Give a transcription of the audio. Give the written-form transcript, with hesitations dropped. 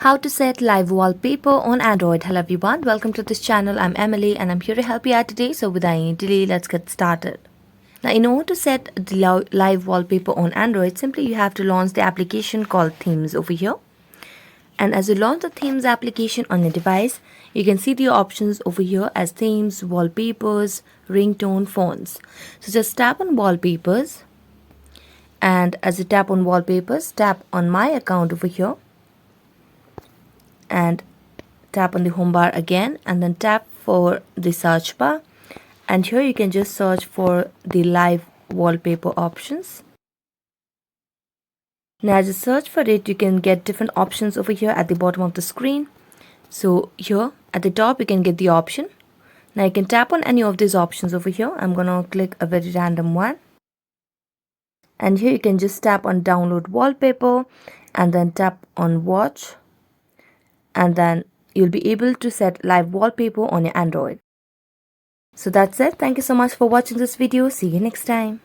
How to set live wallpaper on Android. Hello everyone, welcome to this channel. I'm Emily and I'm here to help you out today. So without any delay, let's get started. Now in order to set the live wallpaper on Android, simply you have to launch the application called Themes over here. And as you launch the Themes application on your device, you can see the options over here as Themes, Wallpapers, Ringtone, Fonts. So just tap on Wallpapers, and as you tap on Wallpapers, tap on My Account over here and tap on the home bar again, and then tap for the search bar, and here you can just search for the live wallpaper options. Now as you search for it, you can get different options over here at the bottom of the screen. So here at the top you can get the option. Now you can tap on any of these options over here. I'm gonna click a very random one, and here you can just tap on download wallpaper and then tap on watch, and then you'll be able to set live wallpaper on your Android. So that's it. Thank you so much for watching this video. See you next time.